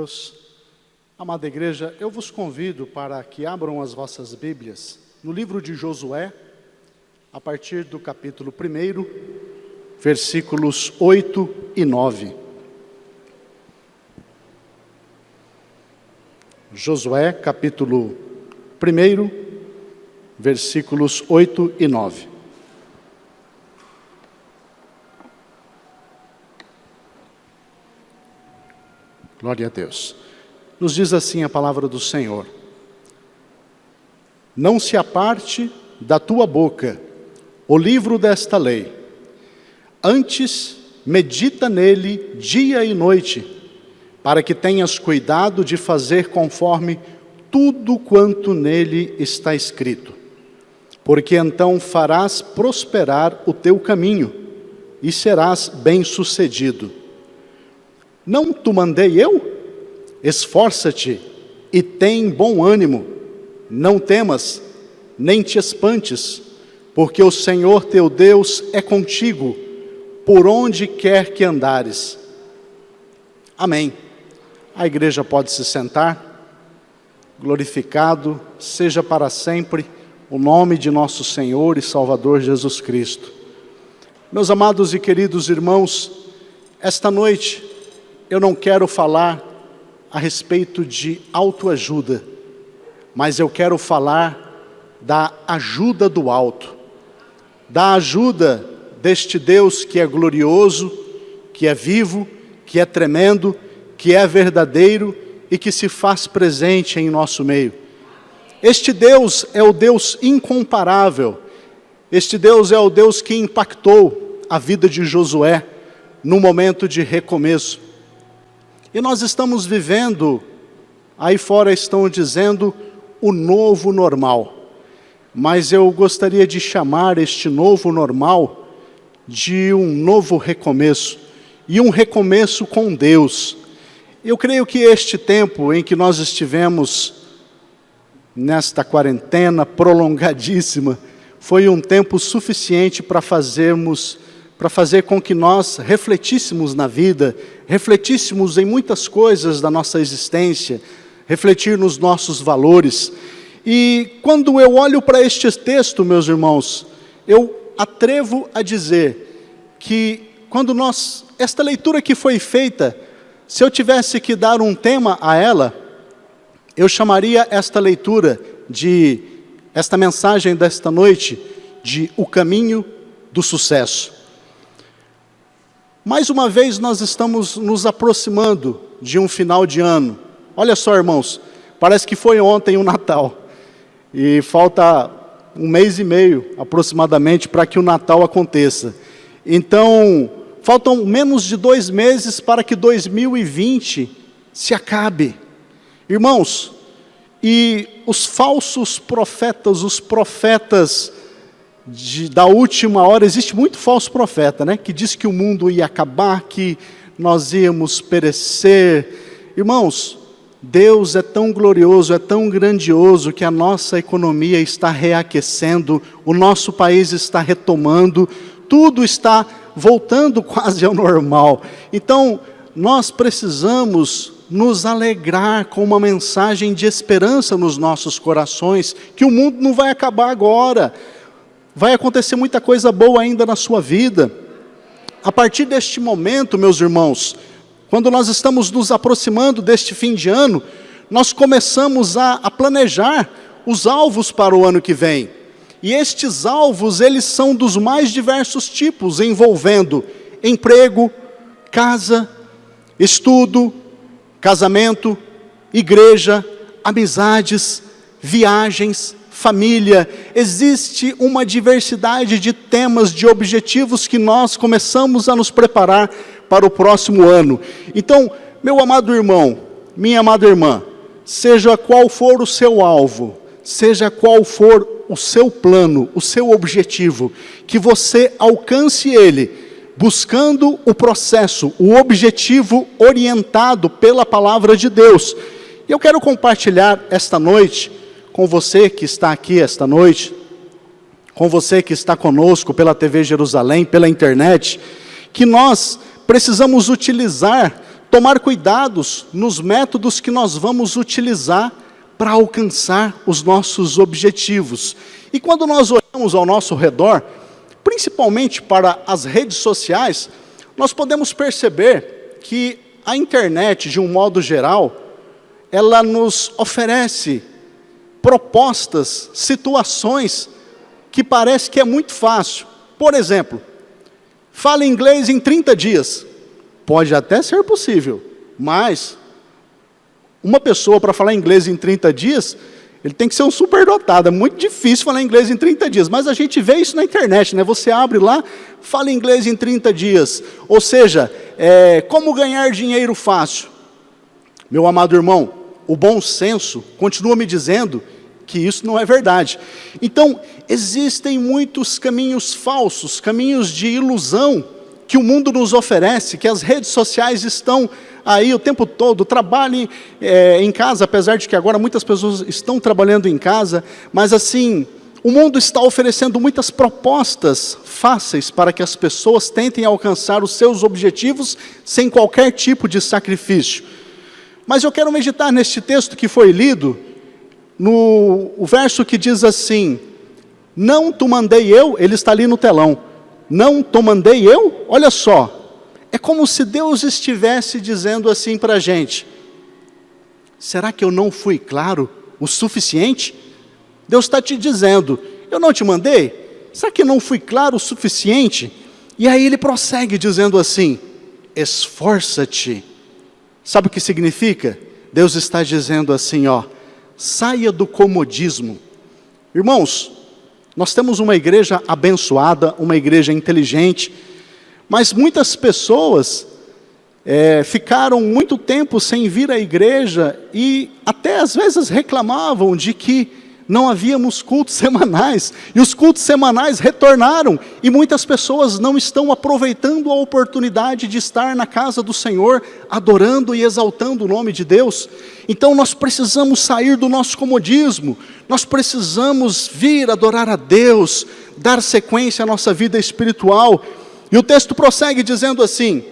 Deus. Amada igreja, eu vos convido para que abram as vossas Bíblias no livro de Josué, a partir do capítulo 1, versículos 8 e 9. Josué, capítulo 1, versículos 8 e 9. Glória a Deus. Nos diz assim a palavra do Senhor: não se aparte da tua boca o livro desta lei, antes medita nele dia e noite, para que tenhas cuidado de fazer conforme tudo quanto nele está escrito, porque então farás prosperar o teu caminho e serás bem-sucedido. Não te mandei eu? Esforça-te e tem bom ânimo, não temas, nem te espantes, porque o Senhor teu Deus é contigo, por onde quer que andares. Amém. A igreja pode se sentar. Glorificado seja para sempre o nome de nosso Senhor e Salvador Jesus Cristo. Meus amados e queridos irmãos, esta noite eu não quero falar a respeito de autoajuda, mas eu quero falar da ajuda do alto, da ajuda deste Deus que é glorioso, que é vivo, que é tremendo, que é verdadeiro e que se faz presente em nosso meio. Este Deus é o Deus incomparável, este Deus é o Deus que impactou a vida de Josué no momento de recomeço. E nós estamos vivendo, aí fora estão dizendo, o novo normal. Mas eu gostaria de chamar este novo normal de um novo recomeço. E um recomeço com Deus. Eu creio que este tempo em que nós estivemos nesta quarentena prolongadíssima, foi um tempo suficiente para fazer com que nós refletíssemos na vida, refletíssemos em muitas coisas da nossa existência, refletir nos nossos valores. E quando eu olho para este texto, meus irmãos, eu atrevo a dizer que esta leitura que foi feita, se eu tivesse que dar um tema a ela, eu chamaria esta leitura esta mensagem desta noite, de o caminho do sucesso. Mais uma vez nós estamos nos aproximando de um final de ano. Olha só, irmãos, parece que foi ontem o Natal. E falta um mês e meio, aproximadamente, para que o Natal aconteça. Então, faltam menos de 2 meses para que 2020 se acabe. Irmãos, e os falsos profetas, os profetas da última hora, existe muito falso profeta, né? Que diz que o mundo ia acabar, que nós íamos perecer. Irmãos, Deus é tão glorioso, é tão grandioso, que a nossa economia está reaquecendo, o nosso país está retomando, tudo está voltando quase ao normal. Então, nós precisamos nos alegrar com uma mensagem de esperança nos nossos corações, que o mundo não vai acabar agora. Vai acontecer muita coisa boa ainda na sua vida. A partir deste momento, meus irmãos, quando nós estamos nos aproximando deste fim de ano, nós começamos a planejar os alvos para o ano que vem. E estes alvos, eles são dos mais diversos tipos, envolvendo emprego, casa, estudo, casamento, igreja, amizades, viagens, família. Existe uma diversidade de temas, de objetivos que nós começamos a nos preparar para o próximo ano. Então, meu amado irmão, minha amada irmã, seja qual for o seu alvo, seja qual for o seu plano, o seu objetivo, que você alcance ele, buscando o processo, o objetivo orientado pela palavra de Deus. E eu quero compartilhar esta noite com você que está aqui esta noite, com você que está conosco pela TV Jerusalém, pela internet, que nós precisamos utilizar tomar cuidados nos métodos que nós vamos utilizar para alcançar os nossos objetivos. E quando nós olhamos ao nosso redor, principalmente para as redes sociais, nós podemos perceber que a internet, de um modo geral, ela nos oferece propostas, situações que parece que é muito fácil. Por exemplo, fala inglês em 30 dias. Pode até ser possível, mas uma pessoa para falar inglês em 30 dias, ele tem que ser um superdotado. É muito difícil falar inglês em 30 dias, mas a gente vê isso na internet, né? Você abre lá, fala inglês em 30 dias. Ou seja, como ganhar dinheiro fácil. Meu amado irmão, o bom senso continua me dizendo que isso não é verdade. Então, existem muitos caminhos falsos, caminhos de ilusão que o mundo nos oferece, que as redes sociais estão aí o tempo todo. Trabalhe em casa, apesar de que agora muitas pessoas estão trabalhando em casa, mas assim, o mundo está oferecendo muitas propostas fáceis para que as pessoas tentem alcançar os seus objetivos sem qualquer tipo de sacrifício. Mas eu quero meditar neste texto que foi lido, o verso que diz assim: não te mandei eu, ele está ali no telão, não te mandei eu, olha só, é como se Deus estivesse dizendo assim para a gente: será que eu não fui claro o suficiente? Deus está te dizendo, eu não te mandei? Será que eu não fui claro o suficiente? E aí ele prossegue dizendo assim: esforça-te. Sabe o que significa? Deus está dizendo assim, ó, saia do comodismo. Irmãos, nós temos uma igreja abençoada, uma igreja inteligente, mas muitas pessoas ficaram muito tempo sem vir à igreja e até às vezes reclamavam de que não havíamos cultos semanais, e os cultos semanais retornaram, e muitas pessoas não estão aproveitando a oportunidade de estar na casa do Senhor, adorando e exaltando o nome de Deus. Então nós precisamos sair do nosso comodismo, nós precisamos vir adorar a Deus, dar sequência à nossa vida espiritual. E o texto prossegue dizendo assim: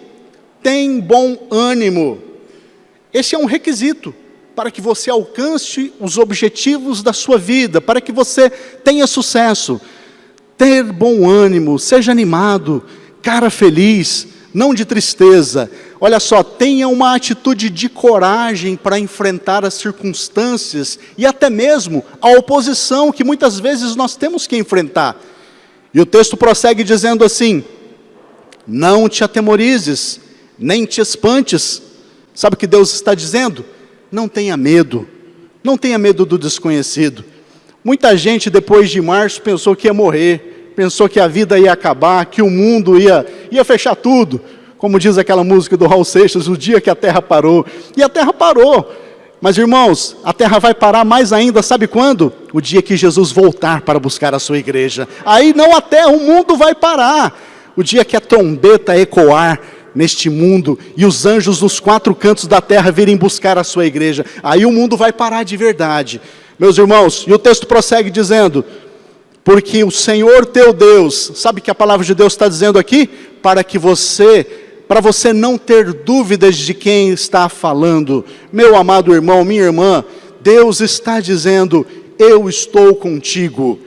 tem bom ânimo. Esse é um requisito para que você alcance os objetivos da sua vida, para que você tenha sucesso. Ter bom ânimo, seja animado, cara feliz, não de tristeza. Olha só, tenha uma atitude de coragem para enfrentar as circunstâncias e até mesmo a oposição que muitas vezes nós temos que enfrentar. E o texto prossegue dizendo assim: não te atemorizes, nem te espantes. Sabe o que Deus está dizendo? Não tenha medo, não tenha medo do desconhecido. Muita gente depois de março pensou que ia morrer, pensou que a vida ia acabar, que o mundo ia fechar tudo. Como diz aquela música do Raul Seixas, o dia que a terra parou. E a terra parou. Mas irmãos, a terra vai parar mais ainda, sabe quando? O dia que Jesus voltar para buscar a sua igreja. Aí não a terra, o mundo vai parar. O dia que a trombeta ecoar neste mundo, e os anjos dos 4 cantos da terra virem buscar a sua igreja, aí o mundo vai parar de verdade, meus irmãos. E o texto prossegue dizendo: porque o Senhor teu Deus, sabe o que a palavra de Deus está dizendo aqui? Para você não ter dúvidas de quem está falando, meu amado irmão, minha irmã, Deus está dizendo: eu estou contigo.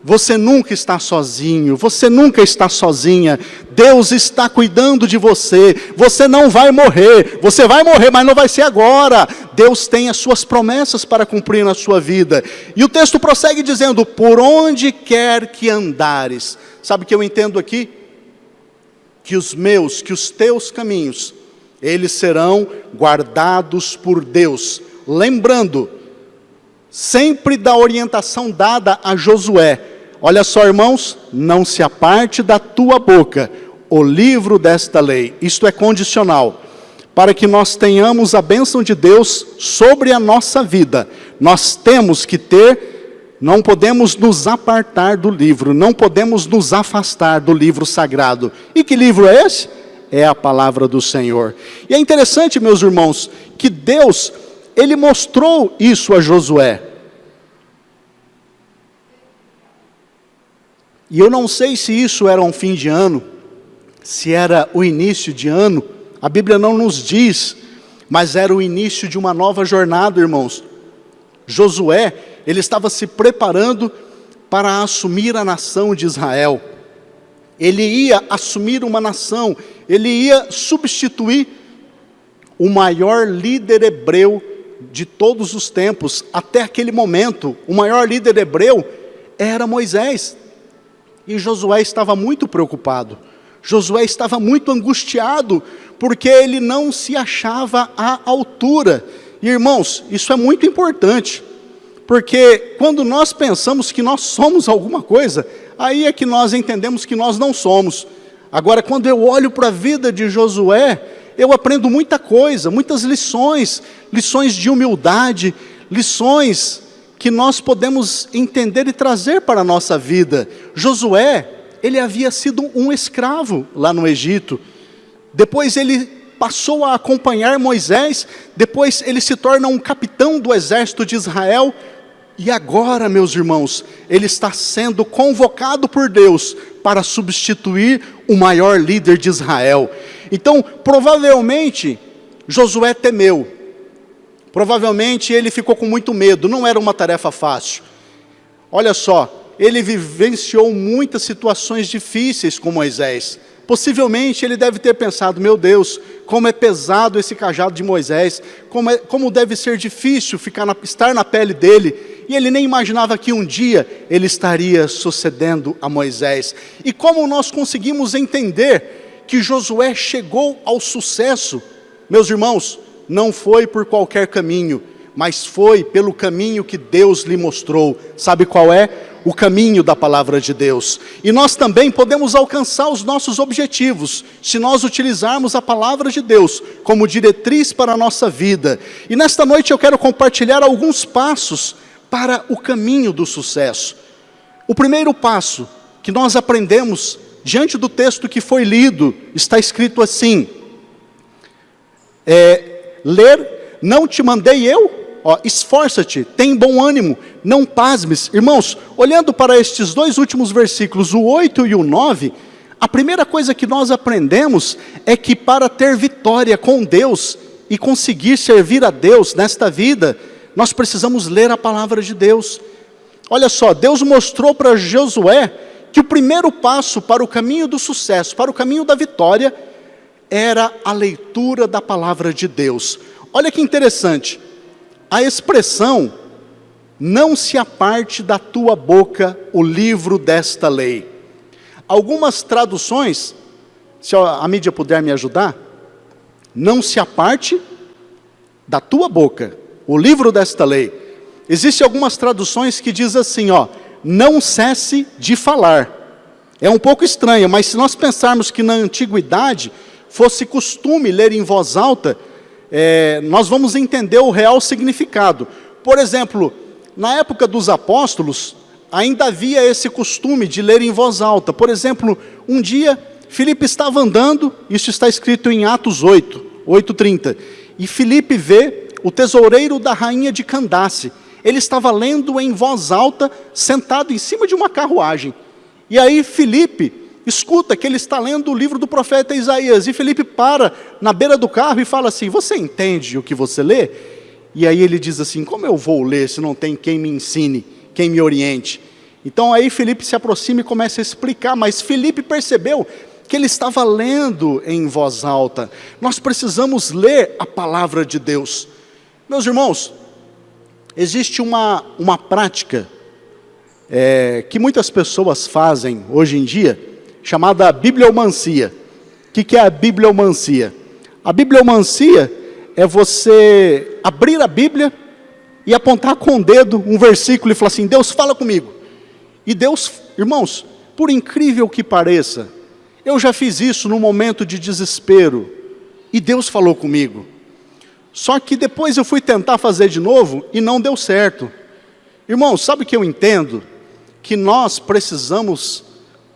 Você nunca está sozinho, você nunca está sozinha. Deus está cuidando de você. Você não vai morrer, você vai morrer, mas não vai ser agora. Deus tem as suas promessas para cumprir na sua vida. E o texto prossegue dizendo: por onde quer que andares. Sabe o que eu entendo aqui? Que os teus caminhos, eles serão guardados por Deus. Lembrando sempre da orientação dada a Josué. Olha só, irmãos, não se aparte da tua boca o livro desta lei. Isto é condicional. Para que nós tenhamos a bênção de Deus sobre a nossa vida, nós temos que ter, não podemos nos apartar do livro, não podemos nos afastar do livro sagrado. E que livro é esse? É a palavra do Senhor. E é interessante, meus irmãos, que Deus, Ele mostrou isso a Josué. E eu não sei se isso era um fim de ano, se era o início de ano, a Bíblia não nos diz, mas era o início de uma nova jornada, irmãos. Josué, ele estava se preparando para assumir a nação de Israel. Ele ia assumir uma nação, ele ia substituir o maior líder hebreu de todos os tempos. Até aquele momento, o maior líder hebreu era Moisés. E Josué estava muito preocupado. Josué estava muito angustiado, porque ele não se achava à altura. E irmãos, isso é muito importante, porque quando nós pensamos que nós somos alguma coisa, aí é que nós entendemos que nós não somos. Agora, quando eu olho para a vida de Josué, eu aprendo muita coisa, muitas lições, lições de humildade, lições que nós podemos entender e trazer para a nossa vida. Josué, ele havia sido um escravo lá no Egito, depois ele passou a acompanhar Moisés, depois ele se torna um capitão do exército de Israel, e agora, meus irmãos, ele está sendo convocado por Deus para substituir o maior líder de Israel. Então, provavelmente, Josué temeu, provavelmente ele ficou com muito medo, não era uma tarefa fácil. Olha só, ele vivenciou muitas situações difíceis com Moisés. Possivelmente ele deve ter pensado, meu Deus, como é pesado esse cajado de Moisés, como deve ser difícil estar na pele dele. E ele nem imaginava que um dia ele estaria sucedendo a Moisés. E como nós conseguimos entender que Josué chegou ao sucesso, meus irmãos, não foi por qualquer caminho, mas foi pelo caminho que Deus lhe mostrou. Sabe qual é? O caminho da palavra de Deus. E nós também podemos alcançar os nossos objetivos, se nós utilizarmos a palavra de Deus como diretriz para a nossa vida. E nesta noite eu quero compartilhar alguns passos para o caminho do sucesso. O primeiro passo que nós aprendemos diante do texto que foi lido, está escrito assim: ler, não te mandei eu? Esforça-te, tem bom ânimo, não pasmes. Irmãos, olhando para estes dois últimos versículos, o 8 e o 9, a primeira coisa que nós aprendemos é que para ter vitória com Deus e conseguir servir a Deus nesta vida, nós precisamos ler a palavra de Deus. Olha só, Deus mostrou para Josué que o primeiro passo para o caminho do sucesso, para o caminho da vitória, era a leitura da palavra de Deus. Olha que interessante, a expressão, não se aparte da tua boca o livro desta lei. Algumas traduções, se a mídia puder me ajudar, não se aparte da tua boca o livro desta lei. Existem algumas traduções que diz assim, não cesse de falar. É um pouco estranho, mas se nós pensarmos que na antiguidade fosse costume ler em voz alta, nós vamos entender o real significado. Por exemplo, na época dos apóstolos, ainda havia esse costume de ler em voz alta. Por exemplo, um dia, Filipe estava andando, isso está escrito em Atos 8:30, e Filipe vê o tesoureiro da rainha de Candace. Ele estava lendo em voz alta, sentado em cima de uma carruagem. E aí Filipe escuta que ele está lendo o livro do profeta Isaías, e Filipe para na beira do carro e fala assim, você entende o que você lê? E aí ele diz assim, como eu vou ler se não tem quem me ensine, quem me oriente? Então aí Filipe se aproxima e começa a explicar, mas Filipe percebeu que ele estava lendo em voz alta. Nós precisamos ler a palavra de Deus. Meus irmãos, existe uma prática que muitas pessoas fazem hoje em dia, chamada bibliomancia. O que é a bibliomancia? A bibliomancia é você abrir a Bíblia e apontar com o dedo um versículo e falar assim, Deus fala comigo. E Deus, irmãos, por incrível que pareça, eu já fiz isso num momento de desespero, e Deus falou comigo. Só que depois eu fui tentar fazer de novo e não deu certo. Irmãos, sabe o que eu entendo? Que nós precisamos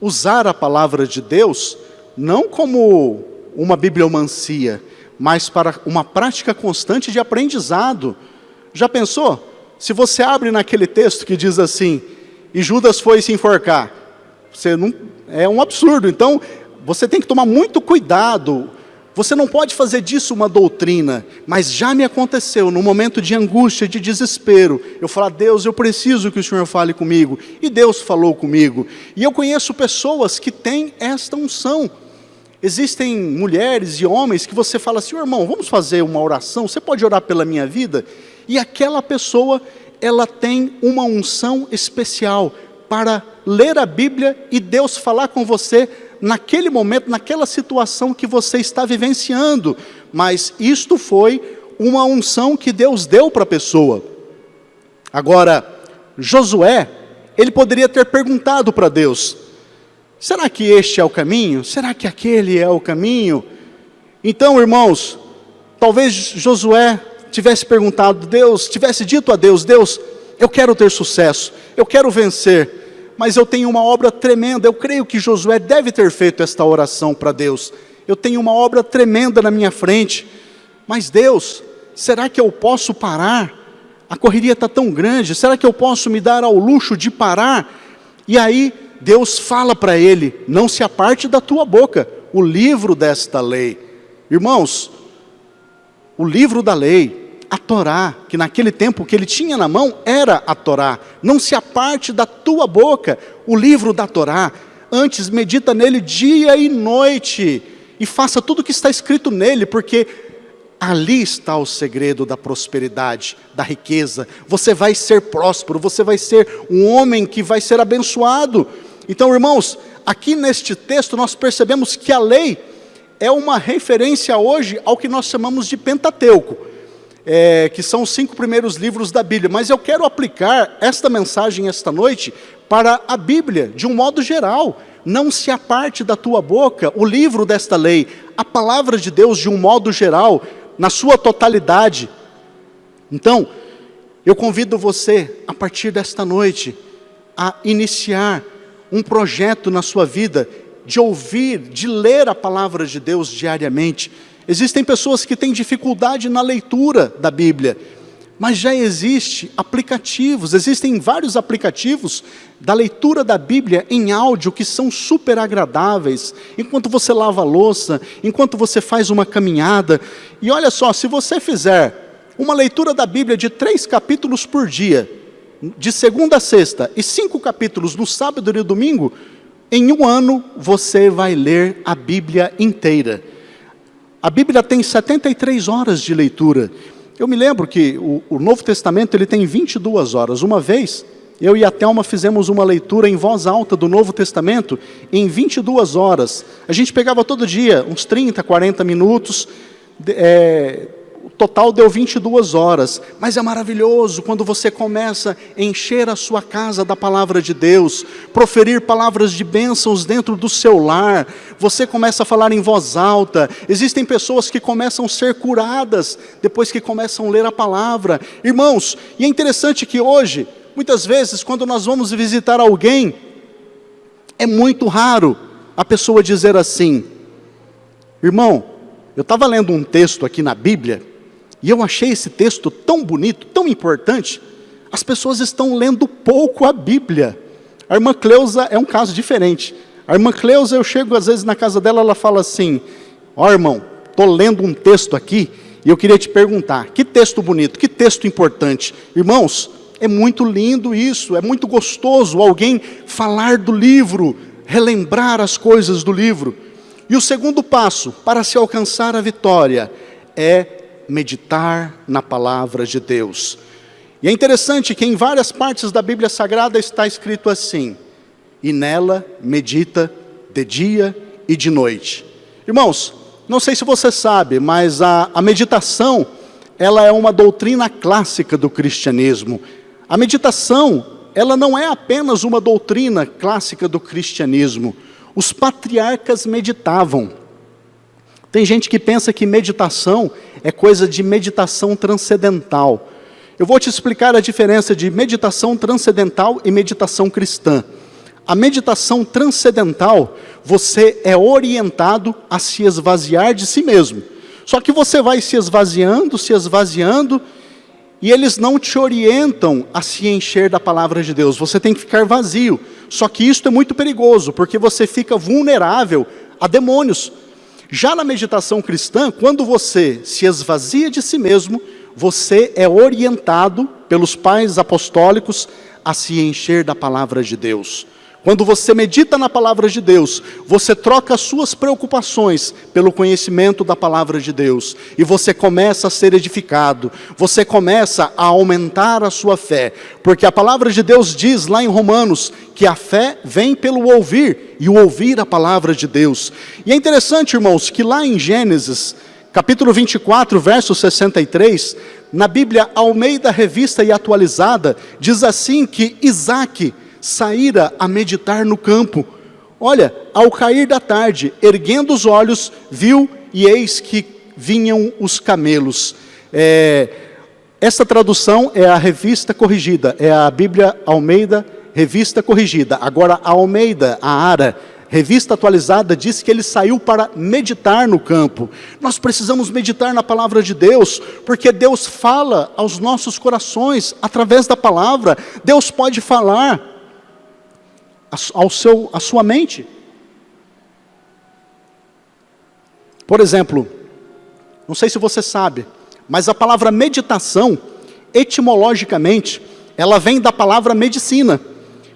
usar a palavra de Deus, não como uma bibliomancia, mas para uma prática constante de aprendizado. Já pensou? Se você abre naquele texto que diz assim, e Judas foi se enforcar, é um absurdo. Então, você tem que tomar muito cuidado. Você não pode fazer disso uma doutrina, mas já me aconteceu, no momento de angústia, de desespero, eu falar: Deus, eu preciso que o Senhor fale comigo, e Deus falou comigo. E eu conheço pessoas que têm esta unção. Existem mulheres e homens que você fala assim: irmão, vamos fazer uma oração, você pode orar pela minha vida? E aquela pessoa, ela tem uma unção especial para ler a Bíblia e Deus falar com você naquele momento, naquela situação que você está vivenciando. Mas isto foi uma unção que Deus deu para a pessoa. Agora, Josué, ele poderia ter perguntado para Deus: será que este é o caminho? Será que aquele é o caminho? Então, irmãos, talvez Josué tivesse perguntado, tivesse dito a Deus: Deus, eu quero ter sucesso, eu quero vencer, mas eu tenho uma obra tremenda. Eu creio que Josué deve ter feito esta oração para Deus: eu tenho uma obra tremenda na minha frente, mas Deus, será que eu posso parar? A correria está tão grande, será que eu posso me dar ao luxo de parar? E aí Deus fala para ele: não se aparte da tua boca o livro desta lei. Irmãos, o livro da lei, a Torá, que naquele tempo que ele tinha na mão era a Torá. Não se aparte da tua boca o livro da Torá, antes medita nele dia e noite, e faça tudo o que está escrito nele, porque ali está o segredo da prosperidade, da riqueza. Você vai ser próspero, você vai ser um homem que vai ser abençoado. Então, irmãos, aqui neste texto nós percebemos que a lei é uma referência hoje ao que nós chamamos de Pentateuco, que são os 5 primeiros livros da Bíblia. Mas eu quero aplicar esta mensagem esta noite para a Bíblia, de um modo geral. Não se aparte da tua boca o livro desta lei, a palavra de Deus de um modo geral, na sua totalidade. Então, eu convido você, a partir desta noite, a iniciar um projeto na sua vida, de ouvir, de ler a palavra de Deus diariamente. Existem pessoas que têm dificuldade na leitura da Bíblia, mas já existem aplicativos, existem vários aplicativos da leitura da Bíblia em áudio que são super agradáveis, enquanto você lava a louça, enquanto você faz uma caminhada. E olha só, se você fizer uma leitura da Bíblia de 3 capítulos por dia, de segunda a sexta, e 5 capítulos no sábado e no domingo, em um ano você vai ler a Bíblia inteira. A Bíblia tem 73 horas de leitura. Eu me lembro que o Novo Testamento ele tem 22 horas. Uma vez, eu e a Thelma fizemos uma leitura em voz alta do Novo Testamento em 22 horas. A gente pegava todo dia uns 30, 40 minutos, o total deu 22 horas. Mas é maravilhoso quando você começa a encher a sua casa da palavra de Deus, proferir palavras de bênçãos dentro do seu lar. Você começa a falar em voz alta. Existem pessoas que começam a ser curadas depois que começam a ler a palavra. Irmãos, e é interessante que hoje, muitas vezes, quando nós vamos visitar alguém, é muito raro a pessoa dizer assim: irmão, eu estava lendo um texto aqui na Bíblia, e eu achei esse texto tão bonito, tão importante. As pessoas estão lendo pouco a Bíblia. A irmã Cleusa é um caso diferente. A irmã Cleusa, eu chego às vezes na casa dela, ela fala assim: ó irmão, estou lendo um texto aqui, e eu queria te perguntar, que texto bonito, que texto importante. Irmãos, é muito lindo isso, é muito gostoso alguém falar do livro, relembrar as coisas do livro. E o segundo passo para se alcançar a vitória é meditar na palavra de Deus. E é interessante que em várias partes da Bíblia Sagrada está escrito assim: e nela medita de dia e de noite. Irmãos, não sei se você sabe, mas a meditação, ela é uma doutrina clássica do cristianismo. A meditação, ela não é apenas uma doutrina clássica do cristianismo. Os patriarcas meditavam. Tem gente que pensa que meditação é coisa de meditação transcendental. Eu vou te explicar a diferença de meditação transcendental e meditação cristã. A meditação transcendental, você é orientado a se esvaziar de si mesmo. Só que você vai se esvaziando, e eles não te orientam a se encher da palavra de Deus. Você tem que ficar vazio. Só que isso é muito perigoso, porque você fica vulnerável a demônios. Já na meditação cristã, quando você se esvazia de si mesmo, você é orientado pelos pais apostólicos a se encher da palavra de Deus. Quando você medita na palavra de Deus, você troca as suas preocupações pelo conhecimento da palavra de Deus. E você começa a ser edificado, você começa a aumentar a sua fé. Porque a palavra de Deus diz lá em Romanos, que a fé vem pelo ouvir, e o ouvir a palavra de Deus. E é interessante, irmãos, que lá em Gênesis, capítulo 24, verso 63, na Bíblia Almeida Revista e Atualizada, diz assim que Isaque saíra a meditar no campo. Olha, ao cair da tarde, erguendo os olhos, viu e eis que vinham os camelos. Essa tradução é a Revista Corrigida, é a Bíblia Almeida Revista Corrigida. Agora a Almeida, a Ara, Revista Atualizada, diz que ele saiu para meditar no campo. Nós precisamos meditar na palavra de Deus, porque Deus fala aos nossos corações através da palavra. Deus pode falar à sua mente. Por exemplo, não sei se você sabe, mas a palavra meditação, etimologicamente, ela vem da palavra medicina.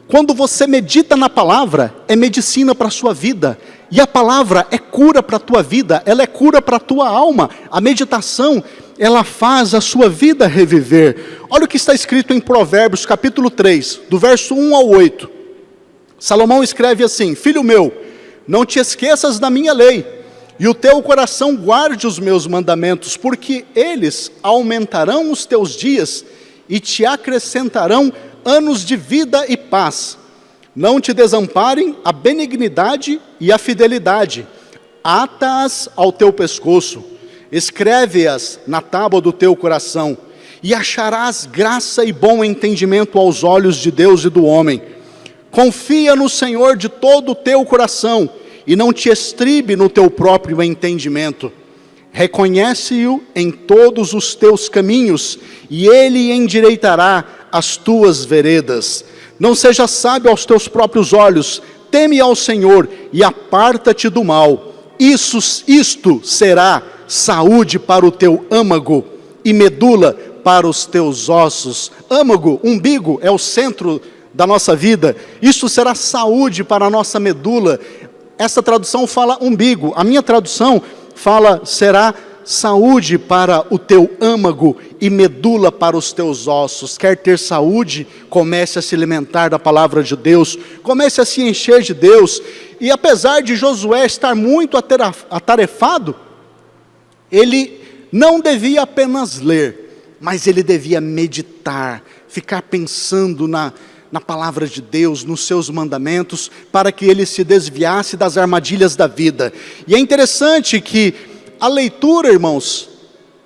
Quando você medita na palavra, é medicina para a sua vida. E a palavra é cura para a tua vida, ela é cura para a tua alma. A meditação, ela faz a sua vida reviver. Olha o que está escrito em Provérbios, capítulo 3, do verso 1 ao 8. Salomão escreve assim: filho meu, não te esqueças da minha lei, e o teu coração guarde os meus mandamentos, porque eles aumentarão os teus dias, e te acrescentarão anos de vida e paz. Não te desamparem a benignidade e a fidelidade, ata-as ao teu pescoço, escreve-as na tábua do teu coração, e acharás graça e bom entendimento aos olhos de Deus e do homem. Confia no Senhor de todo o teu coração, e não te estribe no teu próprio entendimento. Reconhece-o em todos os teus caminhos, e ele endireitará as tuas veredas. Não seja sábio aos teus próprios olhos, teme ao Senhor e aparta-te do mal. Isto será saúde para o teu âmago e medula para os teus ossos. Âmago, umbigo, é o centro da nossa vida. Isso será saúde para a nossa medula. Essa tradução fala umbigo, a minha tradução fala será saúde para o teu âmago e medula para os teus ossos. Quer ter saúde? Comece a se alimentar da palavra de Deus, comece a se encher de Deus. E apesar de Josué estar muito atarefado, ele não devia apenas ler, mas ele devia meditar, ficar pensando na palavra de Deus, nos seus mandamentos, para que ele se desviasse das armadilhas da vida. E é interessante que a leitura, irmãos,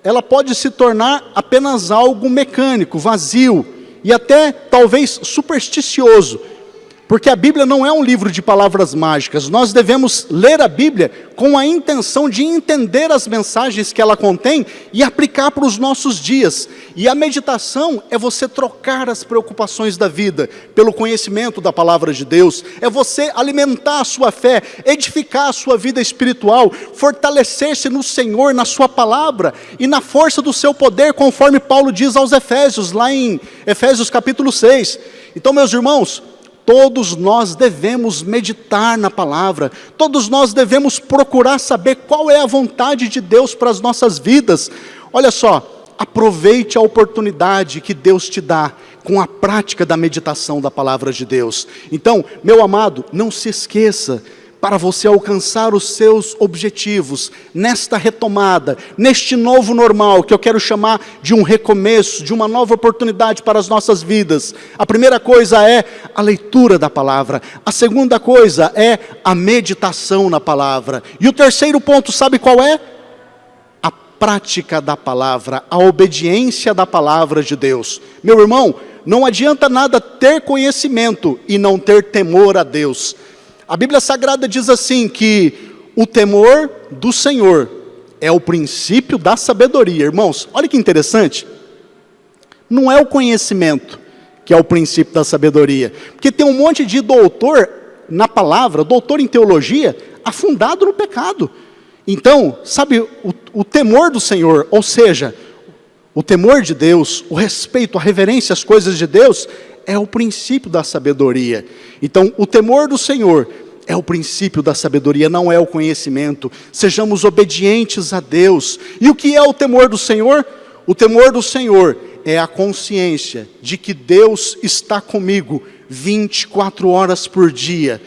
ela pode se tornar apenas algo mecânico, vazio, e até talvez supersticioso, porque a Bíblia não é um livro de palavras mágicas. Nós devemos ler a Bíblia com a intenção de entender as mensagens que ela contém e aplicar para os nossos dias. E a meditação é você trocar as preocupações da vida pelo conhecimento da palavra de Deus. É você alimentar a sua fé, edificar a sua vida espiritual, fortalecer-se no Senhor, na sua palavra e na força do seu poder, conforme Paulo diz aos Efésios, lá em Efésios capítulo 6. Então, meus irmãos, todos nós devemos meditar na palavra, todos nós devemos procurar saber qual é a vontade de Deus para as nossas vidas. Olha só, aproveite a oportunidade que Deus te dá com a prática da meditação da palavra de Deus. Então, meu amado, não se esqueça, para você alcançar os seus objetivos, nesta retomada, neste novo normal, que eu quero chamar de um recomeço, de uma nova oportunidade para as nossas vidas. A primeira coisa é a leitura da palavra, a segunda coisa é a meditação na palavra, e o terceiro ponto, sabe qual é? A prática da palavra, a obediência da palavra de Deus. Meu irmão, não adianta nada ter conhecimento e não ter temor a Deus. A Bíblia Sagrada diz assim, que o temor do Senhor é o princípio da sabedoria. Irmãos, olha que interessante. Não é o conhecimento que é o princípio da sabedoria. Porque tem um monte de doutor na palavra, doutor em teologia, afundado no pecado. Então, sabe, o temor do Senhor, ou seja, o temor de Deus, o respeito, a reverência às coisas de Deus, é o princípio da sabedoria. Então, o temor do Senhor é o princípio da sabedoria, não é o conhecimento. Sejamos obedientes a Deus. E o que é o temor do Senhor? O temor do Senhor é a consciência de que Deus está comigo 24 horas por dia.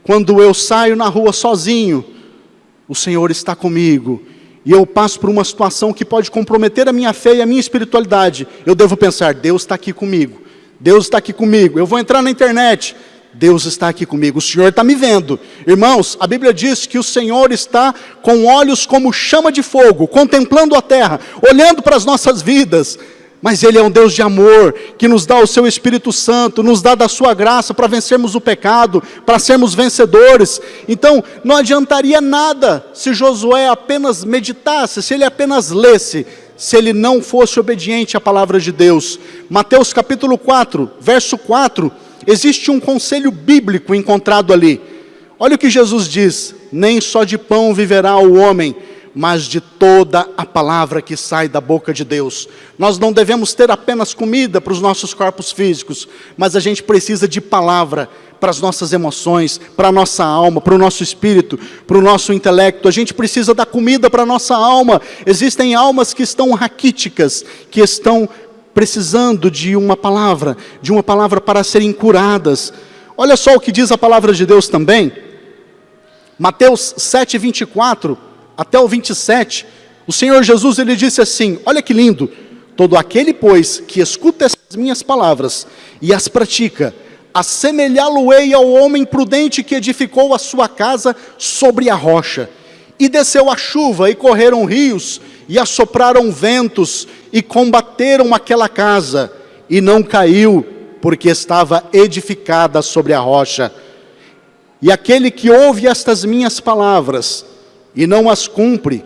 Quando eu saio na rua sozinho, o Senhor está comigo, e eu passo por uma situação que pode comprometer a minha fé e a minha espiritualidade, eu devo pensar, Deus está aqui comigo, Deus está aqui comigo. Eu vou entrar na internet, Deus está aqui comigo, o Senhor está me vendo. Irmãos, a Bíblia diz que o Senhor está com olhos como chama de fogo, contemplando a terra, olhando para as nossas vidas. Mas Ele é um Deus de amor, que nos dá o seu Espírito Santo, nos dá da sua graça para vencermos o pecado, para sermos vencedores. Então, não adiantaria nada se Josué apenas meditasse, se ele apenas lesse, se ele não fosse obediente à palavra de Deus. Mateus capítulo 4, verso 4, existe um conselho bíblico encontrado ali. Olha o que Jesus diz: nem só de pão viverá o homem, mas de toda a palavra que sai da boca de Deus. Nós não devemos ter apenas comida para os nossos corpos físicos, mas a gente precisa de palavra para as nossas emoções, para a nossa alma, para o nosso espírito, para o nosso intelecto. A gente precisa da comida para a nossa alma. Existem almas que estão raquíticas, que estão precisando de uma palavra para serem curadas. Olha só o que diz a palavra de Deus também. Mateus 7, 24 até o 27, o Senhor Jesus, Ele disse assim, olha que lindo: todo aquele, pois, que escuta essas minhas palavras e as pratica, assemelhá-lo-ei ao homem prudente que edificou a sua casa sobre a rocha. E desceu a chuva, e correram rios, e assopraram ventos, e combateram aquela casa, e não caiu, porque estava edificada sobre a rocha. E aquele que ouve estas minhas palavras e não as cumpre,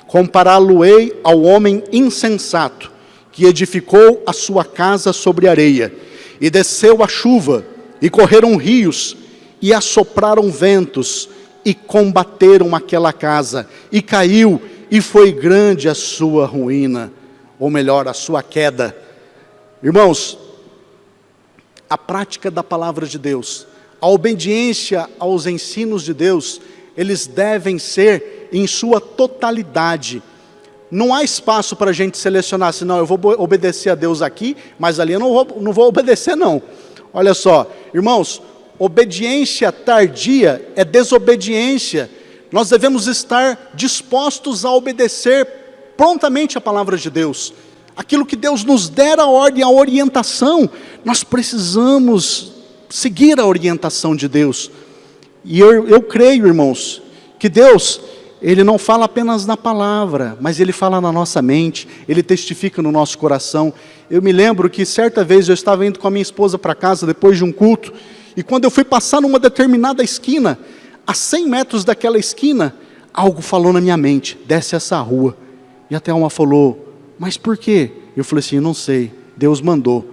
compará-lo-ei ao homem insensato, que edificou a sua casa sobre areia. E desceu a chuva, e correram rios, e assopraram ventos, e combateram aquela casa, e caiu, e foi grande a sua ruína, ou melhor, a sua queda. Irmãos, a prática da palavra de Deus, a obediência aos ensinos de Deus, eles devem ser em sua totalidade. Não há espaço para a gente selecionar, assim, não, eu vou obedecer a Deus aqui, mas ali eu não vou obedecer não. Olha só, irmãos, obediência tardia é desobediência. Nós devemos estar dispostos a obedecer prontamente a palavra de Deus. Aquilo que Deus nos der a ordem, a orientação, nós precisamos seguir a orientação de Deus. E eu creio, irmãos, que Deus, Ele não fala apenas na palavra, mas Ele fala na nossa mente, Ele testifica no nosso coração. Eu me lembro que certa vez eu estava indo com a minha esposa para casa, depois de um culto, e quando eu fui passar numa determinada esquina, a 100 metros daquela esquina, algo falou na minha mente: desce essa rua. E até uma falou: mas por quê? Eu falei assim: não sei, Deus mandou.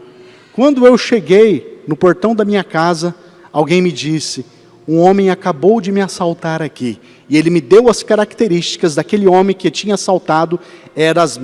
Quando eu cheguei no portão da minha casa, alguém me disse: um homem acabou de me assaltar aqui. E ele me deu as características daquele homem que tinha assaltado, eram as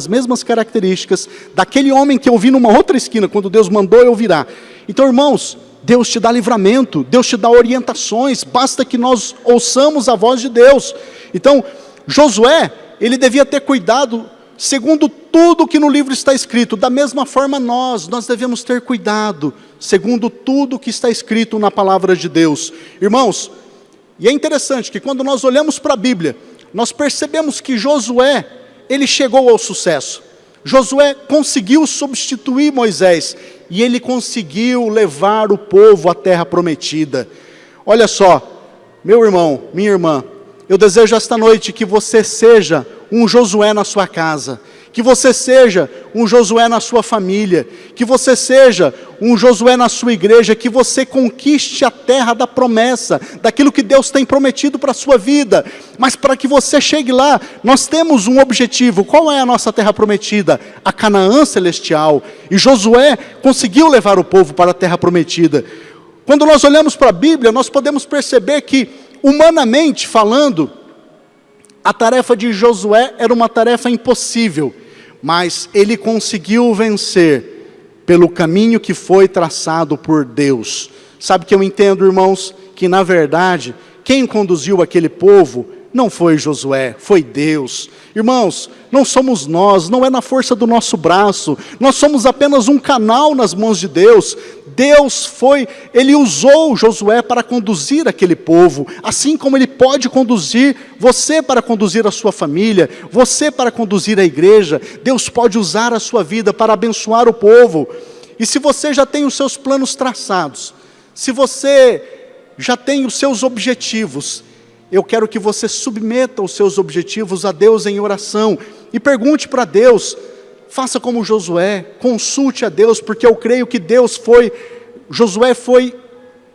mesmas características daquele homem que eu vi numa outra esquina, quando Deus mandou eu virar. Então, irmãos, Deus te dá livramento, Deus te dá orientações, basta que nós ouçamos a voz de Deus. Então, Josué, ele devia ter cuidado, segundo tudo que no livro está escrito. Da mesma forma nós devemos ter cuidado, segundo tudo que está escrito na palavra de Deus. Irmãos, e é interessante que quando nós olhamos para a Bíblia, nós percebemos que Josué, ele chegou ao sucesso. Josué conseguiu substituir Moisés, e ele conseguiu levar o povo à terra prometida. Olha só, meu irmão, minha irmã, eu desejo esta noite que você seja um Josué na sua casa, que você seja um Josué na sua família, que você seja um Josué na sua igreja, que você conquiste a terra da promessa, daquilo que Deus tem prometido para a sua vida. Mas para que você chegue lá, nós temos um objetivo. Qual é a nossa terra prometida? A Canaã celestial. E Josué conseguiu levar o povo para a terra prometida. Quando nós olhamos para a Bíblia, nós podemos perceber que, humanamente falando, A tarefa de Josué era uma tarefa impossível, mas ele conseguiu vencer pelo caminho que foi traçado por Deus. Sabe o que eu entendo, irmãos? Que na verdade, quem conduziu aquele povo não foi Josué, foi Deus. Irmãos, não somos nós, não é na força do nosso braço, nós somos apenas um canal nas mãos de Deus. Ele usou Josué para conduzir aquele povo, assim como Ele pode conduzir você para conduzir a sua família, você para conduzir a igreja. Deus pode usar a sua vida para abençoar o povo. E se você já tem os seus planos traçados, se você já tem os seus objetivos, eu quero que você submeta os seus objetivos a Deus em oração, e pergunte para Deus. Faça como Josué, consulte a Deus, porque eu creio que Josué foi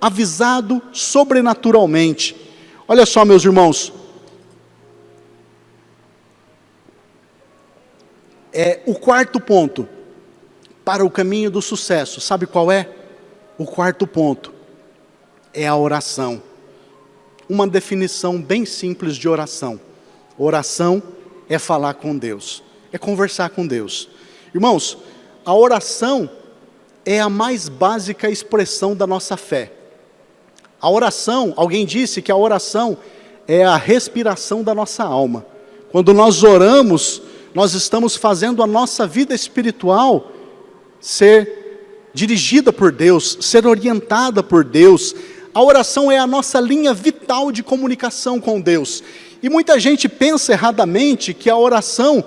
avisado sobrenaturalmente. Olha só, meus irmãos, o quarto ponto para o caminho do sucesso, sabe qual é? O quarto ponto é a oração. Uma definição bem simples de oração. Oração é falar com Deus, é conversar com Deus. Irmãos, a oração é a mais básica expressão da nossa fé. A oração, alguém disse que a oração é a respiração da nossa alma. Quando nós oramos, nós estamos fazendo a nossa vida espiritual ser dirigida por Deus, ser orientada por Deus. A oração é a nossa linha vital de comunicação com Deus. E muita gente pensa erradamente que a oração,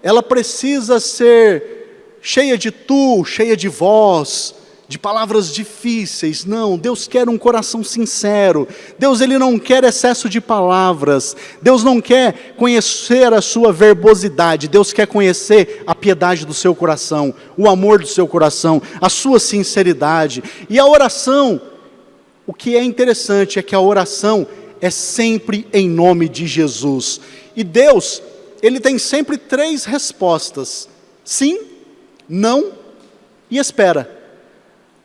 ela precisa ser cheia de cheia de voz, de palavras difíceis. Não, Deus quer um coração sincero. Deus, Ele não quer excesso de palavras. Deus não quer conhecer a sua verbosidade. Deus quer conhecer a piedade do seu coração, o amor do seu coração, a sua sinceridade. E a oração, o que é interessante é que a oração é sempre em nome de Jesus. E Deus, Ele tem sempre 3 respostas: sim, não e espera.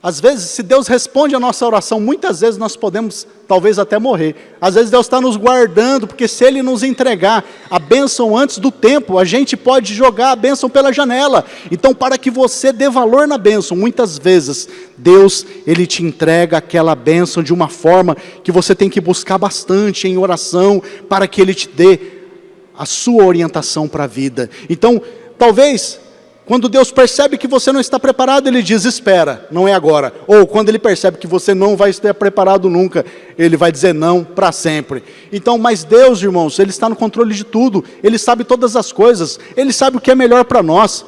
Às vezes, se Deus responde a nossa oração, muitas vezes nós podemos talvez até morrer. Às vezes Deus está nos guardando, porque se Ele nos entregar a bênção antes do tempo, a gente pode jogar a bênção pela janela. Então, para que você dê valor na bênção, muitas vezes Deus, Ele te entrega aquela bênção de uma forma que você tem que buscar bastante em oração, para que Ele te dê a sua orientação para a vida. Então, talvez, quando Deus percebe que você não está preparado, Ele diz: espera, não é agora. Ou quando Ele percebe que você não vai estar preparado nunca, Ele vai dizer não para sempre. Então, mas Deus, irmãos, Ele está no controle de tudo. Ele sabe todas as coisas. Ele sabe o que é melhor para nós.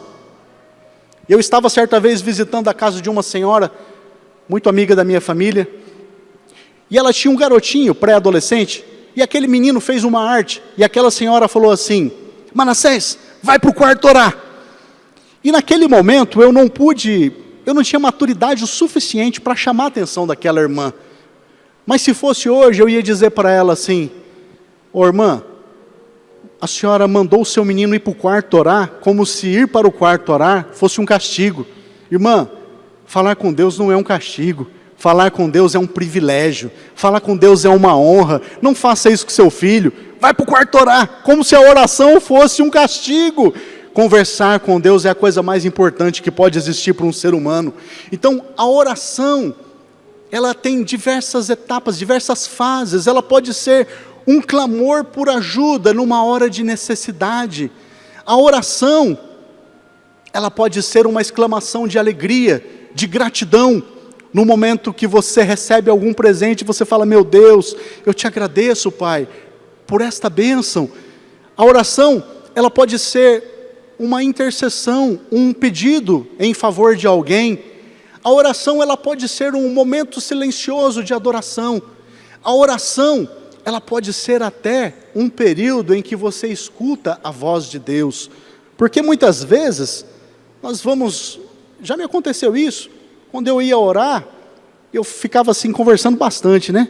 Eu estava certa vez visitando a casa de uma senhora, muito amiga da minha família, e ela tinha um garotinho pré-adolescente, e aquele menino fez uma arte, e aquela senhora falou assim: Manassés, vai para o quarto orar. E naquele momento eu não tinha maturidade o suficiente para chamar a atenção daquela irmã. Mas se fosse hoje, eu ia dizer para ela assim: ô irmã, a senhora mandou o seu menino ir para o quarto orar, como se ir para o quarto orar fosse um castigo. Irmã, falar com Deus não é um castigo. Falar com Deus é um privilégio. Falar com Deus é uma honra. Não faça isso com seu filho. Vai para o quarto orar, como se a oração fosse um castigo. Conversar com Deus é a coisa mais importante que pode existir para um ser humano. Então, a oração, ela tem diversas etapas, diversas fases. Ela pode ser um clamor por ajuda numa hora de necessidade. A oração, ela pode ser uma exclamação de alegria, de gratidão. No momento que você recebe algum presente, você fala: meu Deus, eu te agradeço, Pai, por esta bênção. A oração, ela pode ser uma intercessão, um pedido em favor de alguém. A oração, ela pode ser um momento silencioso de adoração. A oração, ela pode ser até um período em que você escuta a voz de Deus. Porque muitas vezes, já me aconteceu isso, quando eu ia orar, eu ficava assim conversando bastante, né?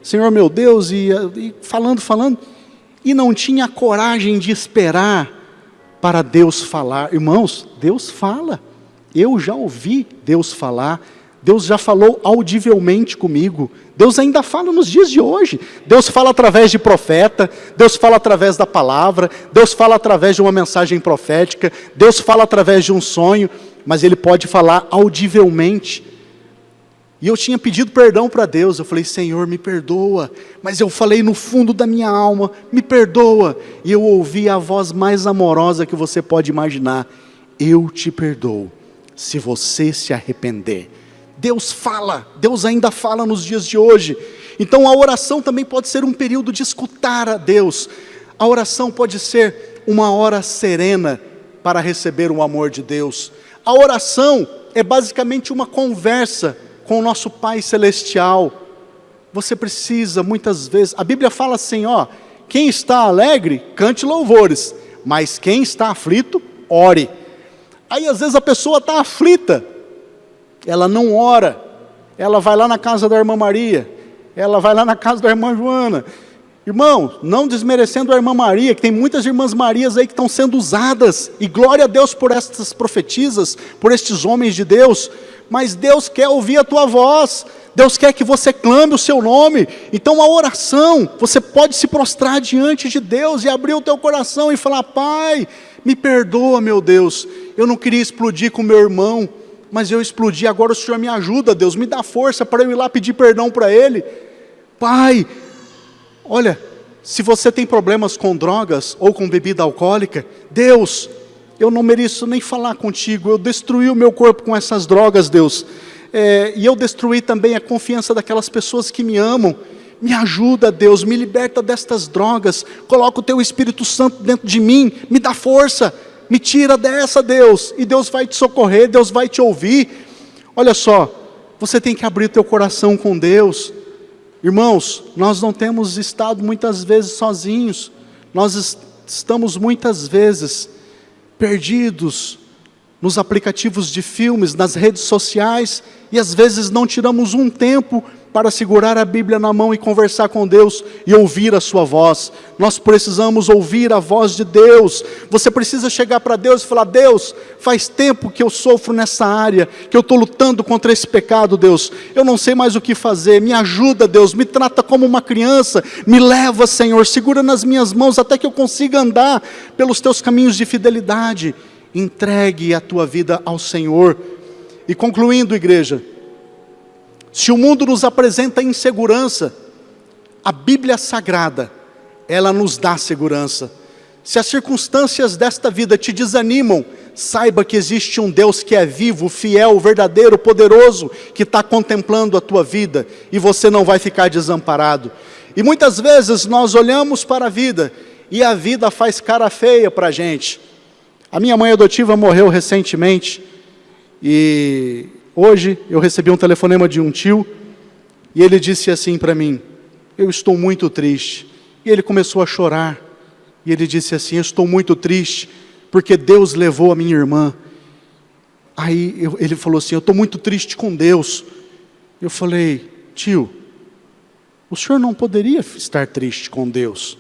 Senhor meu Deus, e falando, e não tinha coragem de esperar para Deus falar. Irmãos, Deus fala. Eu já ouvi Deus falar. Deus já falou audivelmente comigo. Deus ainda fala nos dias de hoje. Deus fala através de profeta, Deus fala através da palavra, Deus fala através de uma mensagem profética, Deus fala através de um sonho, mas Ele pode falar audivelmente. E eu tinha pedido perdão para Deus, eu falei, Senhor, me perdoa, mas eu falei no fundo da minha alma, me perdoa, e eu ouvi a voz mais amorosa que você pode imaginar, eu te perdoo, se você se arrepender. Deus fala, Deus ainda fala nos dias de hoje. Então a oração também pode ser um período de escutar a Deus. A oração pode ser uma hora serena para receber o amor de Deus. A oração é basicamente uma conversa com o nosso Pai Celestial. Você precisa muitas vezes, a Bíblia fala assim, quem está alegre, cante louvores, mas quem está aflito, ore. Aí às vezes a pessoa está aflita, ela não ora, ela vai lá na casa da irmã Maria, ela vai lá na casa da irmã Joana. Irmão, não desmerecendo a irmã Maria, que tem muitas irmãs Marias aí que estão sendo usadas, e glória a Deus por estas profetisas, por estes homens de Deus, mas Deus quer ouvir a tua voz, Deus quer que você clame o seu nome. Então a oração, você pode se prostrar diante de Deus, e abrir o teu coração e falar, Pai, me perdoa meu Deus, eu não queria explodir com meu irmão, mas eu explodi, agora o Senhor me ajuda, Deus, me dá força para eu ir lá pedir perdão para ele. Pai, olha, se você tem problemas com drogas ou com bebida alcoólica, Deus, eu não mereço nem falar contigo, eu destruí o meu corpo com essas drogas, Deus, e eu destruí também a confiança daquelas pessoas que me amam. Me ajuda, Deus, me liberta destas drogas, coloca o teu Espírito Santo dentro de mim, me dá força, me tira dessa, Deus, e Deus vai te socorrer, Deus vai te ouvir. Olha só, você tem que abrir teu coração com Deus. Irmãos, nós não temos estado muitas vezes sozinhos, nós estamos muitas vezes perdidos nos aplicativos de filmes, nas redes sociais, e às vezes não tiramos um tempo para segurar a Bíblia na mão e conversar com Deus e ouvir a sua voz. Nós precisamos ouvir a voz de Deus. Você precisa chegar para Deus e falar, Deus, faz tempo que eu sofro nessa área, que eu estou lutando contra esse pecado, Deus, eu não sei mais o que fazer, me ajuda, Deus, me trata como uma criança, me leva, Senhor, segura nas minhas mãos até que eu consiga andar pelos teus caminhos de fidelidade. Entregue a tua vida ao Senhor. E concluindo, igreja, se o mundo nos apresenta insegurança, a Bíblia Sagrada, ela nos dá segurança. Se as circunstâncias desta vida te desanimam, saiba que existe um Deus que é vivo, fiel, verdadeiro, poderoso, que está contemplando a tua vida, e você não vai ficar desamparado. E muitas vezes nós olhamos para a vida, e a vida faz cara feia para a gente. A minha mãe adotiva morreu recentemente, e hoje eu recebi um telefonema de um tio, e ele disse assim para mim, eu estou muito triste. E ele começou a chorar, e ele disse assim, eu estou muito triste, porque Deus levou a minha irmã. Aí ele falou assim, eu estou muito triste com Deus. Eu falei, tio, o senhor não poderia estar triste com Deus,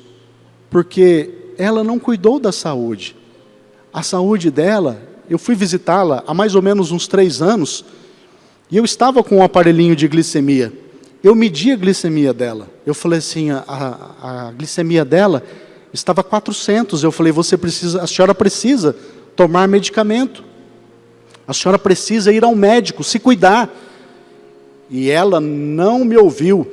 porque ela não cuidou da saúde. A saúde dela, eu fui visitá-la há mais ou menos uns 3 anos, e eu estava com um aparelhinho de glicemia. Eu medi a glicemia dela. Eu falei assim, a glicemia dela estava 400. Eu falei, a senhora precisa tomar medicamento. A senhora precisa ir ao médico, se cuidar. E ela não me ouviu.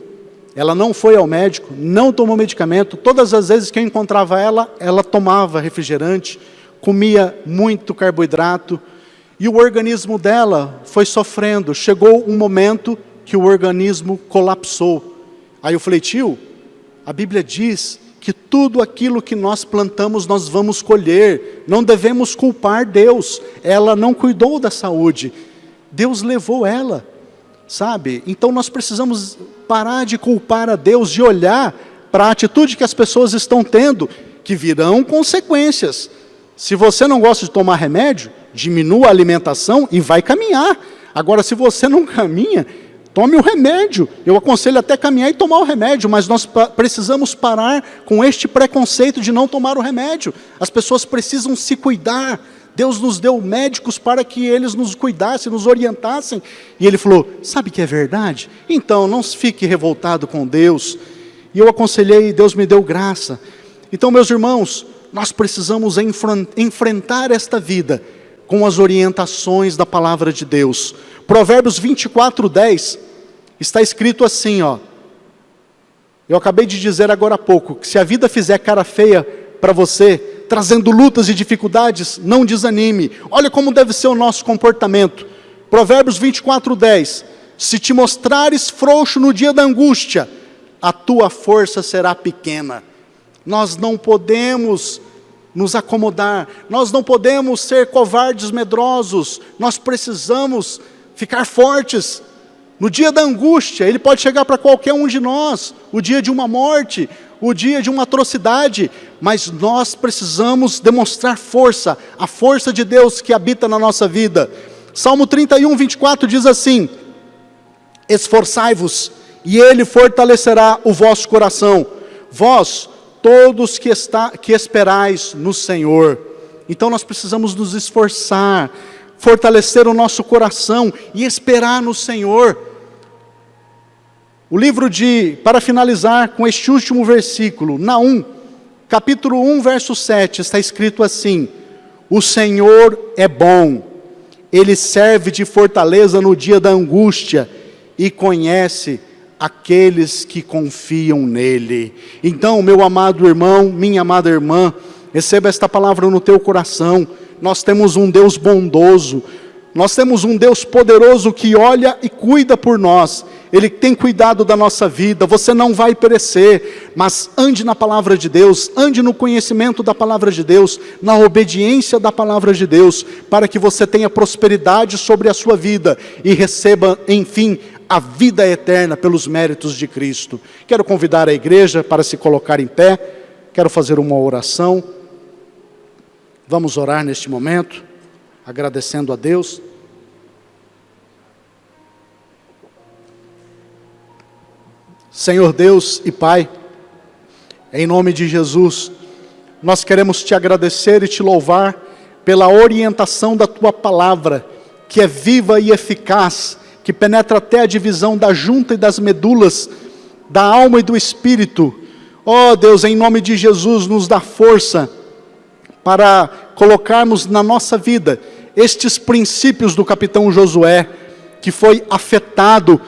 Ela não foi ao médico, não tomou medicamento. Todas as vezes que eu encontrava ela, ela tomava refrigerante, comia muito carboidrato, e o organismo dela foi sofrendo. Chegou um momento que o organismo colapsou. Aí eu falei, tio, a Bíblia diz que tudo aquilo que nós plantamos, nós vamos colher. Não devemos culpar Deus. Ela não cuidou da saúde. Deus levou ela, sabe? Então nós precisamos parar de culpar a Deus, de olhar para a atitude que as pessoas estão tendo, que virão consequências. Se você não gosta de tomar remédio, diminua a alimentação e vai caminhar. Agora, se você não caminha, tome o remédio. Eu aconselho até caminhar e tomar o remédio, mas nós precisamos parar com este preconceito de não tomar o remédio. As pessoas precisam se cuidar. Deus nos deu médicos para que eles nos cuidassem, nos orientassem. E ele falou, sabe que é verdade? Então não fique revoltado com Deus. E eu aconselhei e Deus me deu graça. Então, meus irmãos, nós precisamos enfrentar esta vida com as orientações da palavra de Deus. Provérbios 24:10, está escrito assim, ó. Eu acabei de dizer agora há pouco, que se a vida fizer cara feia para você, trazendo lutas e dificuldades, não desanime. Olha como deve ser o nosso comportamento. Provérbios 24:10, se te mostrares frouxo no dia da angústia, a tua força será pequena. Nós não podemos nos acomodar, nós não podemos ser covardes, medrosos, nós precisamos ficar fortes. No dia da angústia, ele pode chegar para qualquer um de nós, o dia de uma morte, o dia de uma atrocidade, mas nós precisamos demonstrar força, a força de Deus que habita na nossa vida. Salmo 31:24 diz assim, esforçai-vos, e ele fortalecerá o vosso coração, vós, todos que esperais no Senhor. Então nós precisamos nos esforçar, fortalecer o nosso coração e esperar no Senhor. O livro para finalizar com este último versículo, Naum, capítulo 1, verso 7, está escrito assim, o Senhor é bom, Ele serve de fortaleza no dia da angústia e conhece aqueles que confiam nele. Então, meu amado irmão, minha amada irmã, receba esta palavra no teu coração. Nós temos um Deus bondoso, nós temos um Deus poderoso que olha e cuida por nós. Ele tem cuidado da nossa vida, você não vai perecer, mas ande na palavra de Deus, ande no conhecimento da palavra de Deus, na obediência da palavra de Deus, para que você tenha prosperidade sobre a sua vida e receba, enfim, a vida eterna pelos méritos de Cristo. Quero convidar a igreja para se colocar em pé, quero fazer uma oração. Vamos orar neste momento, agradecendo a Deus. Senhor Deus e Pai, em nome de Jesus, nós queremos te agradecer e te louvar pela orientação da Tua palavra, que é viva e eficaz, que penetra até a divisão da junta e das medulas, da alma e do espírito. Ó Deus, em nome de Jesus, nos dá força para colocarmos na nossa vida estes princípios do capitão Josué, que foi afetado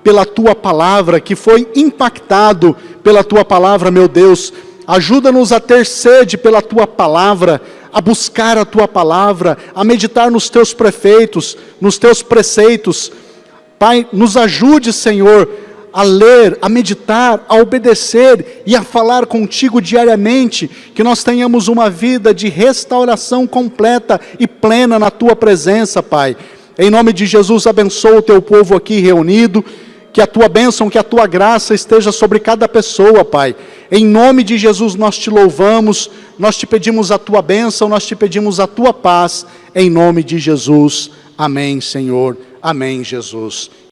pela Tua palavra, que foi impactado pela Tua palavra, meu Deus. Ajuda-nos a ter sede pela Tua palavra, a buscar a Tua palavra, a meditar nos Teus preceitos, Pai, nos ajude, Senhor, a ler, a meditar, a obedecer e a falar contigo diariamente, que nós tenhamos uma vida de restauração completa e plena na Tua presença, Pai. Em nome de Jesus, abençoa o Teu povo aqui reunido, que a Tua bênção, que a Tua graça esteja sobre cada pessoa, Pai. Em nome de Jesus nós Te louvamos, nós Te pedimos a Tua bênção, nós Te pedimos a Tua paz, em nome de Jesus. Amém, Senhor. Amém, Jesus.